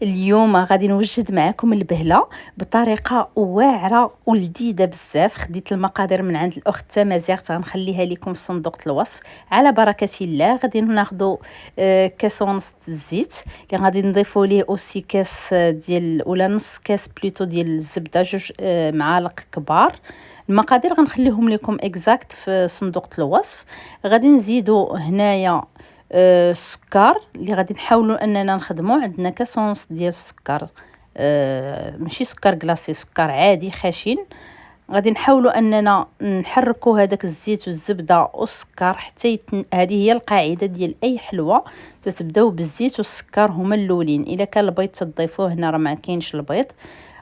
اليوم غادي نوجد معكم البهله بطريقه واعره ولذيذه بزاف. خديت المقادير من عند الاخت تمازيغ، غنخليها لكم في صندوق الوصف. على بركه الله غادي ناخذوا كاس ونص الزيت اللي غادي نضيفوا ليه اوسي كاس ديال ولا نص كاس بلوتو ديال الزبده، جوج معالق كبار. المقادير غنخليهم لكم اكزاكت في صندوق الوصف. غادي نزيدوا هنايا السكر اللي غادي نحاولوا اننا نخدموا. عندنا كاس ونص ديال السكر، ماشي سكر كلاصي، سكر عادي خشن. غادي نحاولوا اننا نحركوا هذاك الزيت والزبده والسكر حتى هذه هي القاعده ديال اي حلوه، تتبداو بالزيت والسكر هما الاولين. الا كان البيض تضيفوه، هنا راه ما كاينش البيض.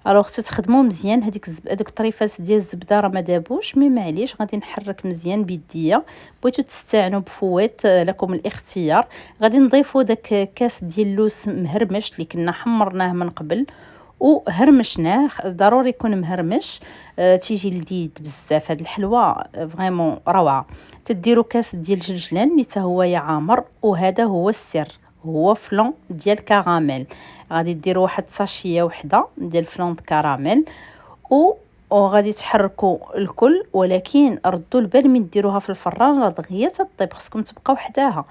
الوغ تخدموا مزيان. هذيك الطريفات ديال الزبده راه ما دابوش، مي معليش غادي نحرك مزيان بيديا. بغيتو تستعنوا بفويط لكم الاختيار. غادي نضيفوا داك كاس ديال اللوز مهرمش اللي كنا حمرناه من قبل وهرمشناه، ضروري يكون مهرمش. تيجي لذيذ بزاف هاد الحلوه، فريمون روعه. تديروا كاس ديال الجلجلان اللي حتى هو عامر، وهذا هو السر، هو فلون ديال كراميل. غادي ديروا واحد ساشيه وحده ديال فلون كراميل وغادي تحركوا الكل، ولكن ردوا البال من ديروها في الفران راه دغيا تطيب، خصكم تبقاو حداها.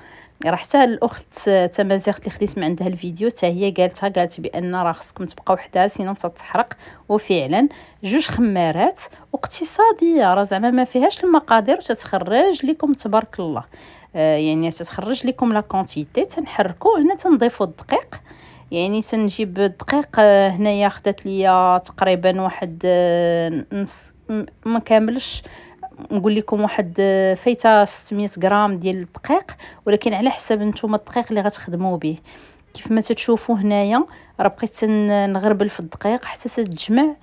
راه حتى الاخت تمازيغ اللي خديت من عندها الفيديو حتى هي قالت بان راه خصكم تبقاو حداها سينو تتحرق. وفعلا جوج خمارات واقتصاديه، راه زعما ما فيهاش المقادير وتتخرج لكم تبارك الله. يعني تتخرج لكم لا كونتيتي. تنحركوا هنا تنضيفوا الدقيق. يعني تنجيب الدقيق، هنايا خدات ليا تقريبا واحد نص، ما كاملش، نقول لكم واحد فايته 600 غرام ديال الدقيق، ولكن على حسب نتوما الدقيق اللي غتخدموا به. كيف ما تشوفوا هنايا راه بقيت نغربل في الدقيق حتى تتجمع.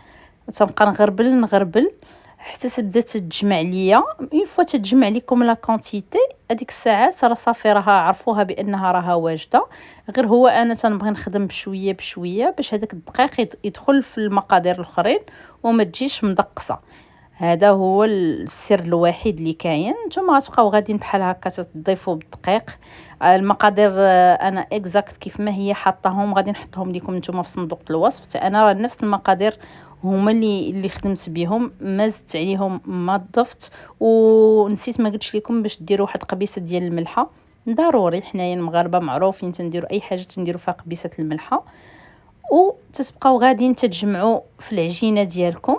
تنبقى نغربل حتى تبدا تتجمع ليا. اون فوا تتجمع لكم لا كونتيتي، هذيك الساعات راه صافي، راها عرفوها بانها راها واجده. غير هو انا تنبغي نخدم بشويه بشويه باش هذاك الدقيق يدخل في المقادير الاخرين وما تجيش مدقصه. هذا هو السر الوحيد اللي كاين. نتوما غتبقاو غاديين بحال هكا تضيفوا بالدقيق. المقادير انا اكزاكت كيف ما هي حاطاهم، غادي نحطهم لكم نتوما في صندوق الوصف. حتى انا راه نفس المقادير هما اللي خدمت بهم، ما زدت عليهم ما ضفت. ونسيت ما قلتش لكم باش ديروا واحد قبيصه ديال الملحه. ضروري، حنايا المغاربه معروفين تنديروا اي حاجه تنديروا فيها قبيصه الملحه. وتتبقاو غاديين تتجمعوا في العجينه ديالكم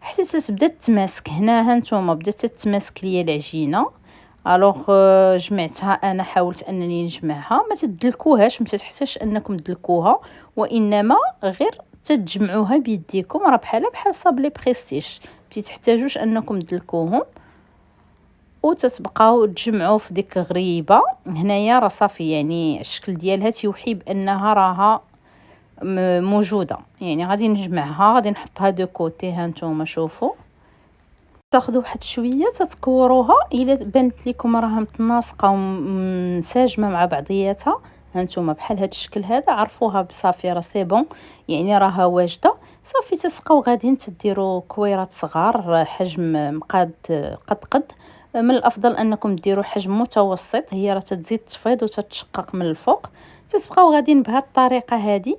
حتى تبدا تتماسك. هنا هانتوما بدات تتماسك ليا العجينه. الوغ جمعتها انا، حاولت انني نجمعها. ما تدلكوهاش، ما تحتاجش انكم تدلكوها، وانما غير تتجمعوها بيديكم. راه بحال صابلي بريستيج، ما تحتاجوش انكم تدلكوهم. وتتبقاو تجمعوا في ديك غريبه. هنايا راه صافي، يعني الشكل ديالها تيوحي بانها راها موجوده. يعني غادي نجمعها، غادي نحطها دو كوتي. ها نتوما شوفوا، تاخذوا واحد شويه تتكوروها الا بانت لكم راها متناسقه ومنسجمه مع بعضياتها. هانتوما بحال هذا الشكل هذا عرفوها بصافي راه سي بون، يعني راها واجده. صافي تتبقاو غاديين تديروا كويرات صغار حجم مقاد قد. من الافضل انكم ديروا حجم متوسط، هي راه تزيد تفيض وتتشقق من الفوق. تتبقاو غاديين بهذه الطريقه هذه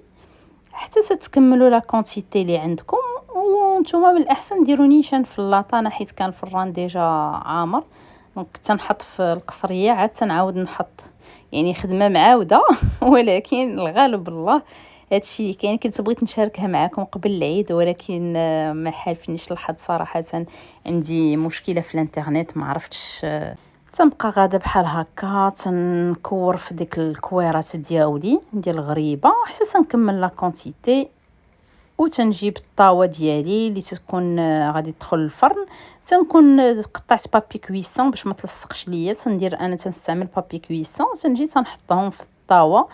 حتى تتكملوا لا كونتيتي اللي عندكم. وانتم من الاحسن ديروا نيشان في اللاطانه، حيت كان الفران ديجا عامر. دونك تنحط في القصريه عاد تنعاود نحط، يعني خدمه معاوده ولكن الغالب الله هادشي اللي كاين. كنت بغيت نشاركها معكم قبل العيد، ولكن ما حالفنيش الحظ صراحه. عندي مشكله في الانترنت، ما عرفتش. تنبقى غاده بحال هكا تنكور في ديك الكويرات ديال الغريبه حتى تنكمل لا كونتيتي. وتنجيب الطاوه ديالي اللي تكون غادي تدخل الفرن. تنكون قطعت بابي كويسون باش ما تلصقش ليا. انا تنستعمل بابي كويسون. تنجي تنحطهم في الطاوه،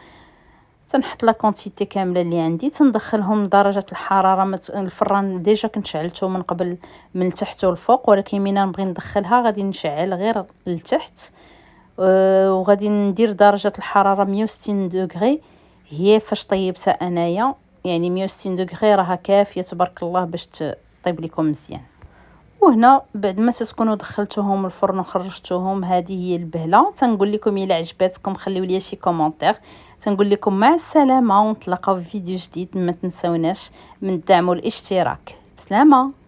تنحط لا كونتيتي كامله اللي عندي. تندخلهم لدرجه الحراره الفران ديجا كنت شعلته من قبل من التحت والفوق، ولكن ملي نبغي ندخلها غادي نشعل غير لتحت. وغادي ندير درجه الحراره 160 دوغري هي فاش طيبتها انايا. يعني 160 دوغري راها كافيه تبارك الله باش طيب لكم مزيان. وهنا بعد ما تكونوا دخلتوهم الفرن وخرجتوهم، هذه هي البهله. تنقول لكم الا عجباتكم خليو لي شي كومونتير. تنقول لكم مع السلامه ونتلاقاو في فيديو جديد. ما تنساوناش من الدعم والاشتراك. بسلامه.